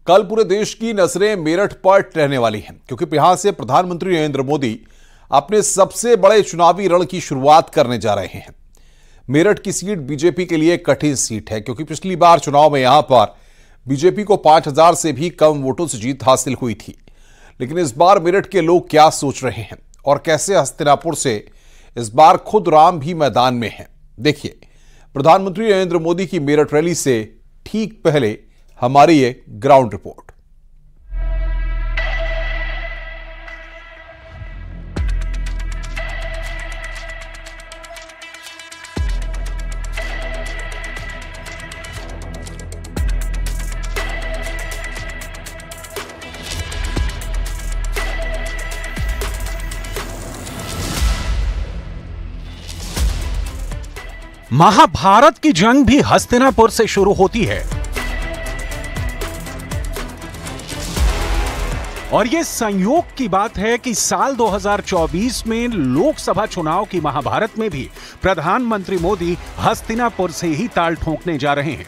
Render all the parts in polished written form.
कल पूरे देश की नजरें मेरठ पर रहने वाली हैं, क्योंकि यहां से प्रधानमंत्री नरेंद्र मोदी अपने सबसे बड़े चुनावी रण की शुरुआत करने जा रहे हैं। मेरठ की सीट बीजेपी के लिए कठिन सीट है, क्योंकि पिछली बार चुनाव में यहां पर बीजेपी को 5000 से भी कम वोटों से जीत हासिल हुई थी। लेकिन इस बार मेरठ के लोग क्या सोच रहे हैं और कैसे हस्तिनापुर से इस बार खुद राम भी मैदान में हैं, देखिए प्रधानमंत्री नरेंद्र मोदी की मेरठ रैली से ठीक पहले हमारी ये ग्राउंड रिपोर्ट। महाभारत की जंग भी हस्तिनापुर से शुरू होती है और यह संयोग की बात है कि साल 2024 में लोकसभा चुनाव की महाभारत में भी प्रधानमंत्री मोदी हस्तिनापुर से ही ताल ठोंकने जा रहे हैं।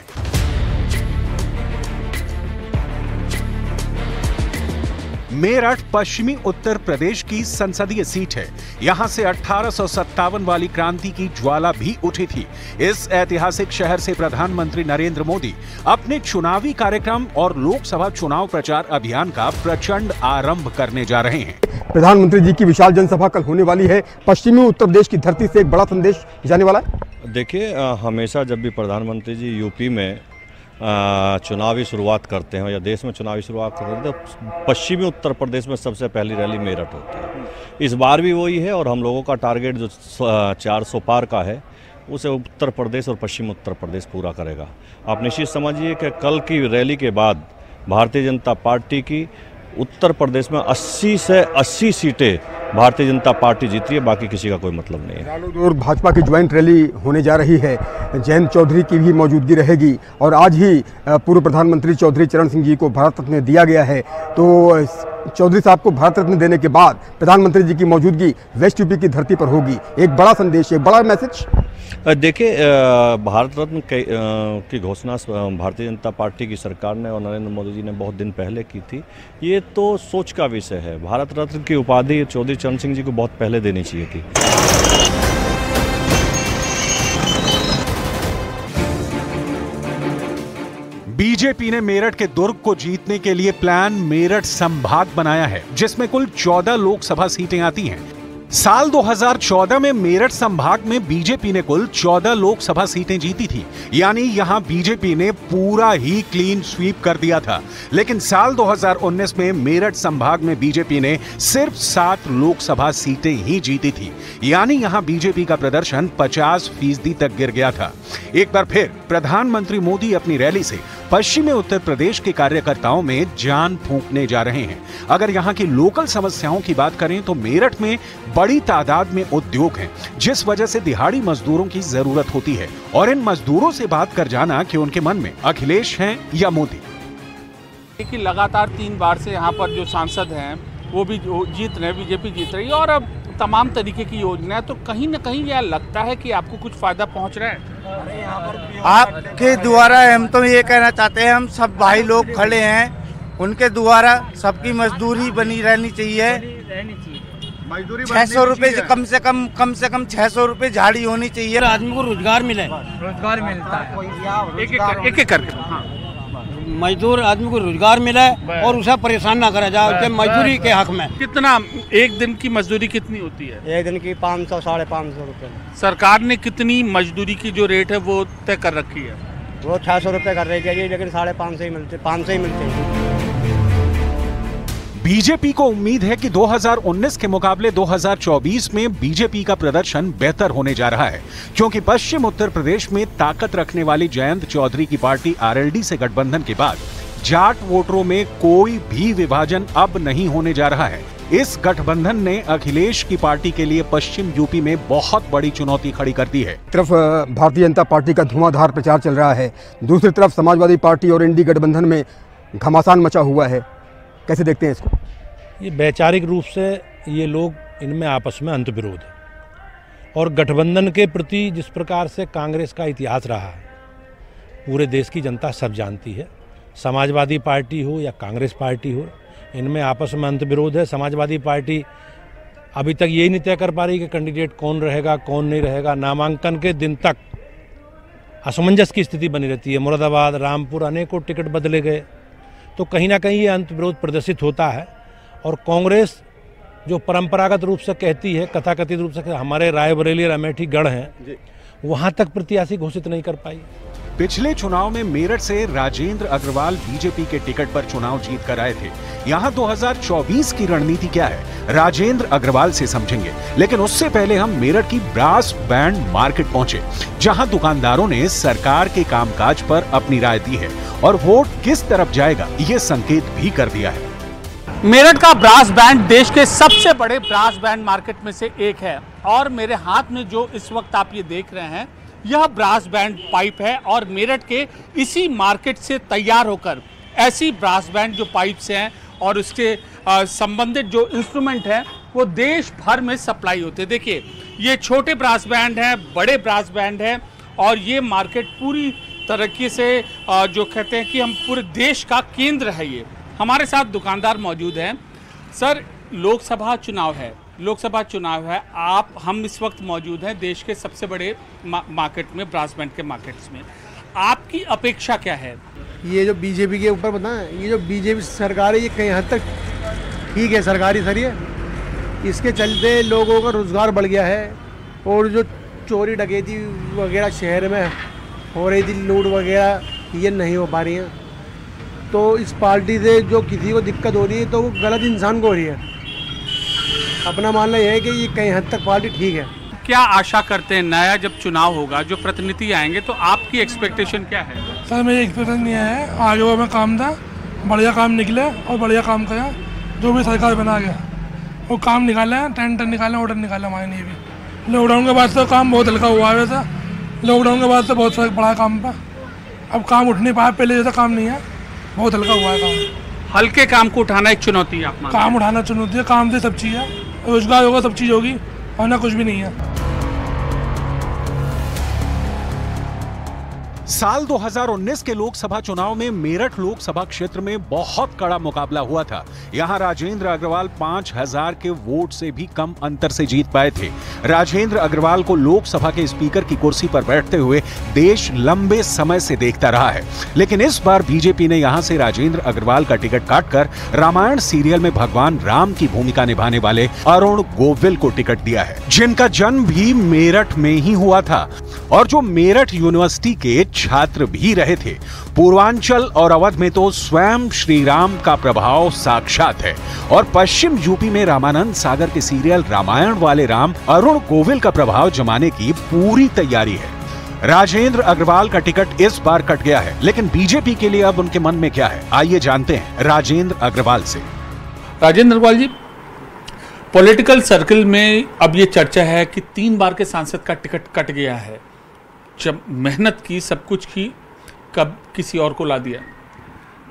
मेरठ पश्चिमी उत्तर प्रदेश की संसदीय सीट है। यहां से 1857 वाली क्रांति की ज्वाला भी उठी थी। इस ऐतिहासिक शहर से प्रधानमंत्री नरेंद्र मोदी अपने चुनावी कार्यक्रम और लोकसभा चुनाव प्रचार अभियान का प्रचंड आरंभ करने जा रहे हैं। प्रधानमंत्री जी की विशाल जनसभा कल होने वाली है। पश्चिमी उत्तर प्रदेश की धरती से एक बड़ा संदेश जाने वाला है। देखिए, हमेशा जब भी प्रधानमंत्री जी यूपी में चुनावी शुरुआत करते हैं या देश में चुनावी शुरुआत करते हैं तो पश्चिमी उत्तर प्रदेश में सबसे पहली रैली मेरठ होती है। इस बार भी वही है और हम लोगों का टारगेट जो 400 पार का है उसे उत्तर प्रदेश और पश्चिम उत्तर प्रदेश पूरा करेगा। आप निश्चित समझिए कि कल की रैली के बाद भारतीय जनता पार्टी की उत्तर प्रदेश में 80 से 80 सीटें भारतीय जनता पार्टी जीत रही है, बाकी किसी का कोई मतलब नहीं है। रालोद और भाजपा की ज्वाइंट रैली होने जा रही है। जयंत चौधरी की भी मौजूदगी रहेगी और आज ही पूर्व प्रधानमंत्री चौधरी चरण सिंह जी को भारत रत्न दिया गया है। तो चौधरी साहब को भारत रत्न देने के बाद प्रधानमंत्री जी की मौजूदगी वेस्ट यूपी की धरती पर होगी। एक बड़ा संदेश, एक बड़ा मैसेज। देखिए, भारत रत्न की घोषणा भारतीय जनता पार्टी की सरकार ने और नरेंद्र मोदी जी ने बहुत दिन पहले की थी। ये तो सोच का विषय है। भारत रत्न की उपाधि चौधरी चरण सिंह जी को बहुत पहले देनी चाहिए थी। बीजेपी ने मेरठ के दुर्ग को जीतने के लिए प्लान मेरठ संभाग बनाया है, जिसमें कुल 14 लोकसभा सीटें आती हैं। साल 2014 में मेरठ संभाग में बीजेपी ने कुल 14 लोकसभा सीटें जीती थी, यानी यहां बीजेपी ने पूरा ही क्लीन स्वीप कर दिया था। लेकिन साल 2019 में मेरठ संभाग में बीजेपी ने सिर्फ 7 लोकसभा सीटें ही जीती थी, यानी यहां बीजेपी का प्रदर्शन 50% तक गिर गया था। एक बार फिर प्रधानमंत्री मोदी अपनी रैली से पश्चिमी उत्तर प्रदेश के कार्यकर्ताओं में जान फूंकने जा रहे हैं। अगर यहां की लोकल समस्याओं की बात करें तो मेरठ में बड़ी तादाद में उद्योग हैं, जिस वजह से दिहाड़ी मजदूरों की जरूरत होती है। और इन मजदूरों से बात कर जाना कि उनके मन में अखिलेश हैं या मोदी। कि लगातार 3 बार से यहाँ पर जो सांसद हैं वो भी जीत रहे हैं, बीजेपी जीत रही है और अब तमाम तरीके की योजना है। तो कहीं ना कहीं यह लगता है कि आपको कुछ फायदा पहुँच रहा है आपके द्वारा। हम तो ये कहना चाहते हैं, हम सब भाई लोग खड़े हैं, उनके द्वारा सबकी मजदूरी बनी रहनी चाहिए। 600 रुपए कम से कम 600 रुपए झाड़ी होनी चाहिए। आदमी को रोजगार मिले, रोजगार मिलता है एक करके। मजदूर आदमी को रोजगार मिले और उसे परेशान ना करा जाए मजदूरी के हक में। कितना एक दिन की मजदूरी कितनी होती है? एक दिन की 500 साढ़े 500 रुपए। सरकार ने कितनी मजदूरी की जो रेट है वो तय कर रखी है? वो 600 रुपए कर रही है, लेकिन 550 ही मिलते, 500 ही मिलते हैं। बीजेपी को उम्मीद है कि 2019 के मुकाबले 2024 में बीजेपी का प्रदर्शन बेहतर होने जा रहा है, क्योंकि पश्चिम उत्तर प्रदेश में ताकत रखने वाली जयंत चौधरी की पार्टी आरएलडी से गठबंधन के बाद जाट वोटरों में कोई भी विभाजन अब नहीं होने जा रहा है। इस गठबंधन ने अखिलेश की पार्टी के लिए पश्चिम यूपी में बहुत बड़ी चुनौती खड़ी कर दी है। तरफ भारतीय जनता पार्टी का धुआंधार प्रचार चल रहा है, दूसरी तरफ समाजवादी पार्टी और इंडी गठबंधन में घमासान मचा हुआ है। कैसे देखते हैं इसको? ये वैचारिक रूप से ये लोग इनमें आपस में अंतर्विरोध है और गठबंधन के प्रति जिस प्रकार से कांग्रेस का इतिहास रहा है पूरे देश की जनता सब जानती है। समाजवादी पार्टी हो या कांग्रेस पार्टी हो, इनमें आपस में अंतर्विरोध है। समाजवादी पार्टी अभी तक यही नहीं तय कर पा रही कि कैंडिडेट कौन रहेगा कौन नहीं रहेगा। नामांकन के दिन तक असमंजस की स्थिति बनी रहती है। मुरादाबाद, रामपुर अनेकों टिकट बदले गए, तो कहीं ना कहीं ये अंतर्विरोध प्रदर्शित होता है। और कांग्रेस जो परंपरागत रूप से कहती है, कथाकथित रूप से हमारे रायबरेली और अमेठी गढ़ हैं, वहाँ तक प्रत्याशी घोषित नहीं कर पाई। पिछले चुनाव में मेरठ से राजेंद्र अग्रवाल बीजेपी के टिकट पर चुनाव जीत कर आए थे। यहाँ 2024 की रणनीति क्या है, राजेंद्र अग्रवाल से समझेंगे। लेकिन उससे पहले हम मेरठ की ब्रास बैंड मार्केट पहुंचे, जहां दुकानदारों ने सरकार के कामकाज पर अपनी राय दी है और वोट किस तरफ जाएगा ये संकेत भी कर दिया है। मेरठ का ब्रास बैंड देश के सबसे बड़े ब्रास बैंड मार्केट में से एक है और मेरे हाथ में जो इस वक्त आप ये देख रहे हैं, यह ब्रास बैंड पाइप है और मेरठ के इसी मार्केट से तैयार होकर ऐसी ब्रास बैंड जो पाइप्स हैं और उसके संबंधित जो इंस्ट्रूमेंट हैं वो देश भर में सप्लाई होते हैं। देखिए, ये छोटे ब्रास बैंड हैं, बड़े ब्रास बैंड हैं और ये मार्केट पूरी तरीके से जो कहते हैं कि हम पूरे देश का केंद्र है। ये हमारे साथ दुकानदार मौजूद हैं। सर, लोकसभा चुनाव है, हम इस वक्त मौजूद हैं देश के सबसे बड़े मार्केट में, ब्रास बैंड के मार्केट्स में। आपकी अपेक्षा क्या है? ये जो बीजेपी के ऊपर बताएं, ये जो बीजेपी सरकार है ये कहीं हद तक ठीक है, सरकारी सर है। इसके चलते लोगों का रोजगार बढ़ गया है और जो चोरी डकैती वगैरह शहर में हो रही थी, लूट वगैरह, ये नहीं हो पा रही है। तो इस पार्टी से जो किसी को दिक्कत हो रही है तो वो गलत इंसान को हो रही है। अपना मानना यह है कि ये कहीं हद तक पार्टी ठीक है। क्या आशा करते हैं, नया जब चुनाव होगा, जो प्रतिनिधि आएंगे, तो आपकी एक्सपेक्टेशन क्या है? सर, मेरी एक्सपेक्टेशन नहीं है, आगे वो में काम था, बढ़िया काम निकले और बढ़िया काम करा। जो भी सरकार बना गया वो काम निकाले हैं, टेंडर निकाले, ऑर्डर निकाले हमारे लिए भी। लॉकडाउन के बाद से काम बहुत हल्का हुआ है। वैसा लॉकडाउन के बाद से बहुत फर्क पड़ा काम पर। अब काम उठ नहीं पाया, पहले जैसा काम नहीं है, बहुत हल्का हुआ है काम। हल्के काम को उठाना एक चुनौती है? आप काम उठाना चुनौती है, काम से सब चीज़ है, रोजगार होगा, सब चीज़ होगी, वरना कुछ भी नहीं है। साल 2019 के लोकसभा चुनाव में मेरठ लोकसभा क्षेत्र में बहुत कड़ा मुकाबला हुआ था। यहां राजेंद्र अग्रवाल 5000 के वोट से भी कम अंतर से जीत पाए थे। राजेंद्र अग्रवाल को लोकसभा के स्पीकर की कुर्सी पर बैठते हुए देश लंबे समय से देखता रहा है। लेकिन इस बार बीजेपी ने यहां से राजेंद्र अग्रवाल का टिकट काटकर रामायण सीरियल में भगवान राम की भूमिका निभाने वाले अरुण गोविल को टिकट दिया है, जिनका जन्म भी मेरठ में ही हुआ था और जो मेरठ यूनिवर्सिटी के छात्र भी रहे थे। पूर्वांचल और अवध में तो स्वयं श्री राम का प्रभाव साक्षात है और पश्चिम यूपी में रामानंद सागर के सीरियल रामायण वाले राम अरुण गोविल का प्रभाव जमाने की पूरी तैयारी है। राजेंद्र अग्रवाल का टिकट इस बार कट गया है, लेकिन बीजेपी के लिए अब उनके मन में क्या है, आइए जानते हैं राजेंद्र अग्रवाल से। राजेंद्र अग्रवाल जी, पॉलिटिकल सर्कल में अब ये चर्चा है कि 3 बार के सांसद का टिकट कट गया है। जब मेहनत की, सब कुछ की, कब किसी और को ला दिया?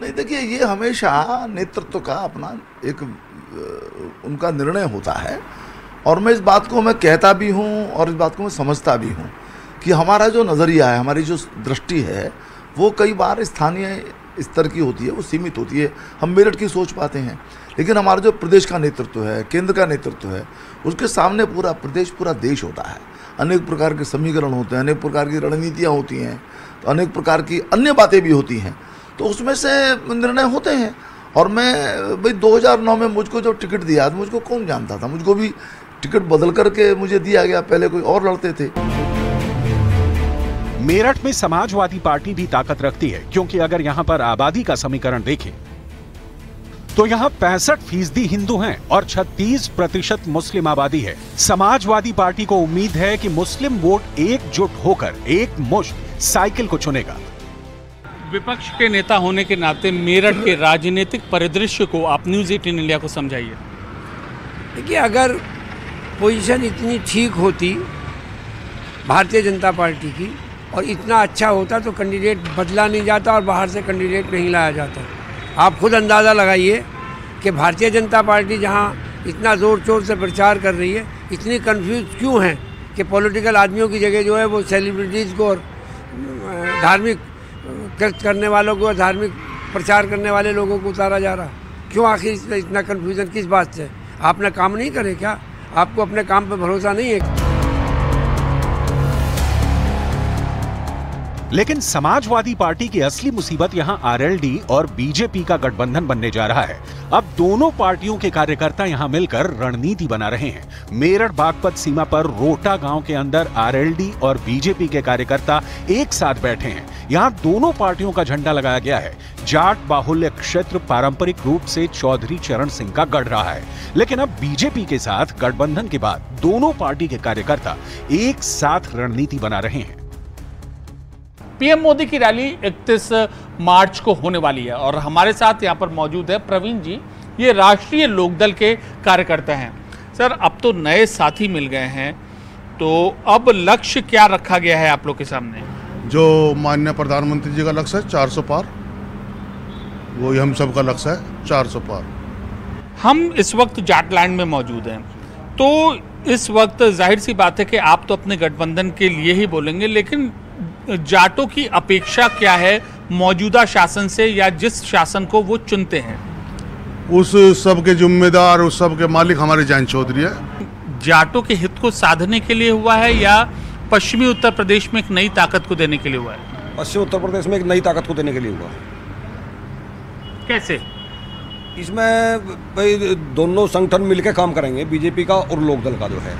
नहीं, देखिए, ये हमेशा नेतृत्व का अपना एक उनका निर्णय होता है और मैं इस बात को मैं कहता भी हूँ और इस बात को मैं समझता भी हूँ कि हमारा जो नज़रिया है, हमारी जो दृष्टि है, वो कई बार स्थानीय स्तर की होती है, वो सीमित होती है। हम मेरठ की सोच पाते हैं, लेकिन हमारा जो प्रदेश का नेतृत्व है, केंद्र का नेतृत्व है, उसके सामने पूरा प्रदेश, पूरा देश होता है। अनेक प्रकार के समीकरण होते हैं, अनेक प्रकार की रणनीतियाँ होती हैं, तो अनेक प्रकार की अन्य बातें भी होती हैं, तो उसमें से निर्णय होते हैं। और मैं भाई 2009 में मुझको जो टिकट दिया, मुझको कौन जानता था, मुझको भी टिकट बदल करके मुझे दिया गया, पहले कोई और लड़ते थे। मेरठ में समाजवादी पार्टी भी ताकत रखती है, क्योंकि अगर यहां पर आबादी का समीकरण देखें तो यहां 65% हिंदू हैं और 36% मुस्लिम आबादी है। समाजवादी पार्टी को उम्मीद है कि मुस्लिम वोट एकजुट होकर एक मुश्त साइकिल को चुनेगा। विपक्ष के नेता होने के नाते मेरठ के राजनीतिक परिदृश्य को आप न्यूज़ 18 इंडिया को समझाइए। देखिए, अगर पोजीशन इतनी ठीक होती भारतीय जनता पार्टी की और इतना अच्छा होता तो कैंडिडेट बदला नहीं जाता और बाहर से कैंडिडेट नहीं लाया जाता। आप खुद अंदाज़ा लगाइए कि भारतीय जनता पार्टी जहां इतना ज़ोर शोर से प्रचार कर रही है, इतनी कंफ्यूज क्यों है कि पॉलिटिकल आदमियों की जगह जो है वो सेलिब्रिटीज़ को और धार्मिक करने वालों को, धार्मिक प्रचार करने वाले लोगों को उतारा जा रहा? क्यों आखिर इतना कन्फ्यूजन किस बात से? आपने काम नहीं करे क्या? आपको अपने काम पे भरोसा नहीं है? लेकिन समाजवादी पार्टी की असली मुसीबत यहां आरएलडी और बीजेपी का गठबंधन बनने जा रहा है। अब दोनों पार्टियों के कार्यकर्ता यहां मिलकर रणनीति बना रहे हैं। मेरठ बागपत सीमा पर रोटा गांव के अंदर आरएलडी और बीजेपी के कार्यकर्ता एक साथ बैठे हैं। यहां दोनों पार्टियों का झंडा लगाया गया है। जाट बाहुल्य क्षेत्र पारंपरिक रूप से चौधरी चरण सिंह का गढ़ रहा है, लेकिन अब बीजेपी के साथ गठबंधन के बाद दोनों पार्टी के कार्यकर्ता एक साथ रणनीति बना रहे हैं। पीएम मोदी की रैली 31 मार्च को होने वाली है और हमारे साथ यहाँ पर मौजूद है प्रवीण जी, ये राष्ट्रीय लोकदल के कार्यकर्ता हैं। सर, अब तो नए साथी मिल गए हैं, तो अब लक्ष्य क्या रखा गया है आप लोग के सामने? जो माननीय प्रधानमंत्री जी का लक्ष्य है 400 पार, वही हम सब का लक्ष्य है 400 पार। हम इस वक्त जाटलैंड में मौजूद हैं, तो इस वक्त जाहिर सी बात है कि आप तो अपने गठबंधन के लिए ही बोलेंगे, लेकिन जाटों की अपेक्षा क्या है मौजूदा शासन से, या जिस शासन को वो चुनते हैं? उस सब के जिम्मेदार, उस सब के मालिक हमारे जयंत चौधरी है। जाटों के हित को साधने के लिए हुआ है या पश्चिमी उत्तर प्रदेश में एक नई ताकत को देने के लिए हुआ है? पश्चिमी उत्तर प्रदेश में एक नई ताकत को देने के लिए हुआ। कैसे? इसमें भाई दोनों संगठन मिलकर काम करेंगे, बीजेपी का और लोकदल का जो है,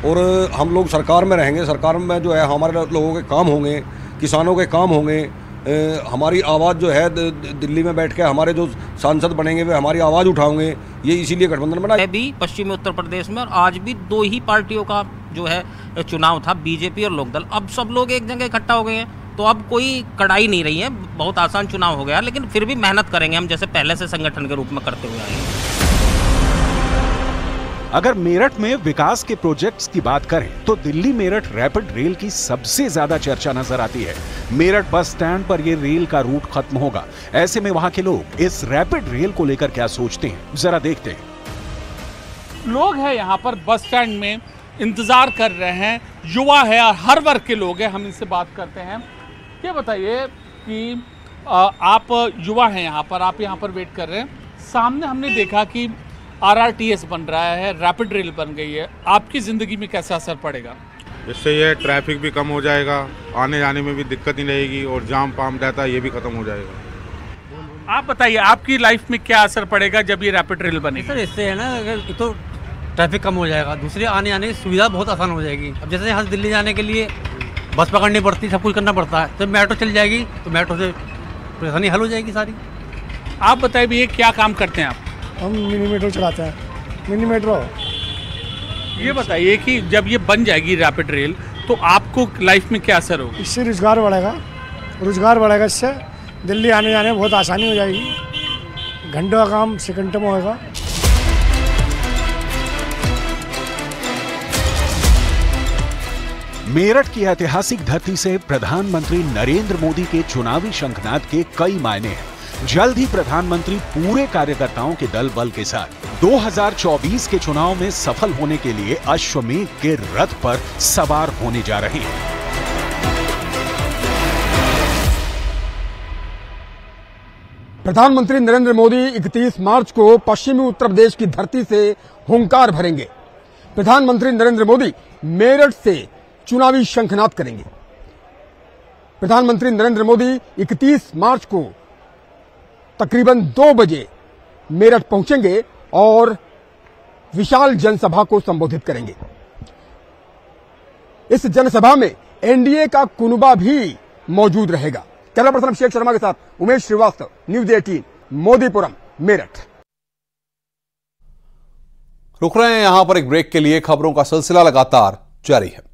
और हम लोग सरकार में रहेंगे। सरकार में जो है हमारे लोगों के काम होंगे, किसानों के काम होंगे, हमारी आवाज़ जो है दिल्ली में बैठ के हमारे जो सांसद बनेंगे वे हमारी आवाज़ उठाएंगे। ये इसीलिए गठबंधन बना है। भी पश्चिमी उत्तर प्रदेश में और आज भी दो ही पार्टियों का जो है चुनाव था, बीजेपी और लोकदल। अब सब लोग एक जगह इकट्ठा हो गए हैं, तो अब कोई कड़ाई नहीं रही है, बहुत आसान चुनाव हो गया। लेकिन फिर भी मेहनत करेंगे हम, जैसे पहले से संगठन के रूप में करते हुए आए हैं। अगर मेरठ में विकास के प्रोजेक्ट्स की बात करें तो दिल्ली मेरठ रैपिड रेल की सबसे ज्यादा चर्चा नजर आती है। मेरठ बस स्टैंड पर यह रेल का रूट खत्म होगा। ऐसे में वहां के लोग इस रैपिड रेल को लेकर क्या सोचते हैं, जरा देखते हैं। लोग हैं यहाँ पर बस स्टैंड में इंतजार कर रहे हैं, युवा है और हर वर्ग के लोग हैं। हम इनसे बात करते हैं। ये बताइए कि आप युवा हैं यहाँ पर, आप यहाँ पर वेट कर रहे हैं। सामने हमने देखा कि RRTS बन रहा है, रैपिड रेल बन गई है, आपकी ज़िंदगी में कैसा असर पड़ेगा? इससे ये ट्रैफिक भी कम हो जाएगा, आने जाने में भी दिक्कत नहीं रहेगी, और जाम पाम रहता है ये भी खत्म हो जाएगा। आप बताइए आपकी लाइफ में क्या असर पड़ेगा जब ये रैपिड रेल बनेगी? सर, इससे है ना, अगर तो ट्रैफिक कम हो जाएगा, दूसरी आने आने की सुविधा बहुत आसान हो जाएगी। अब जैसे यहाँ से दिल्ली जाने के लिए बस पकड़नी पड़ती, सब कुछ करना पड़ता है, तो मेट्रो चल जाएगी तो मेट्रो से परेशानी हल हो जाएगी सारी। आप बताइए भैया क्या काम करते हैं आप? हम मिनी मेट्रो चलाते हैं, मिनी मेट्रो। ये बताइए कि जब ये बन जाएगी रैपिड रेल तो आपको लाइफ में क्या असर होगा? इससे रोजगार बढ़ेगा, इससे दिल्ली आने जाने में बहुत आसानी हो जाएगी, घंटों का काम सेकंडों में होगा। मेरठ की ऐतिहासिक धरती से प्रधानमंत्री नरेंद्र मोदी के चुनावी शंखनाद के कई मायने हैं। जल्द ही प्रधानमंत्री पूरे कार्यकर्ताओं के दल बल के साथ 2024 के चुनाव में सफल होने के लिए अश्वमेध के रथ पर सवार होने जा रहे हैं। प्रधानमंत्री नरेंद्र मोदी 31 मार्च को पश्चिमी उत्तर प्रदेश की धरती से हुंकार भरेंगे। प्रधानमंत्री नरेंद्र मोदी मेरठ से चुनावी शंखनाद करेंगे। प्रधानमंत्री नरेंद्र मोदी 31 मार्च को तकरीबन 2 बजे मेरठ पहुंचेंगे और विशाल जनसभा को संबोधित करेंगे। इस जनसभा में एनडीए का कुनबा भी मौजूद रहेगा। कैमरा पर्सन अभिषेक शर्मा के साथ उमेश श्रीवास्तव, न्यूज 18, मोदीपुरम, मेरठ। रुक रहे हैं यहां पर एक ब्रेक के लिए। खबरों का सिलसिला लगातार जारी है।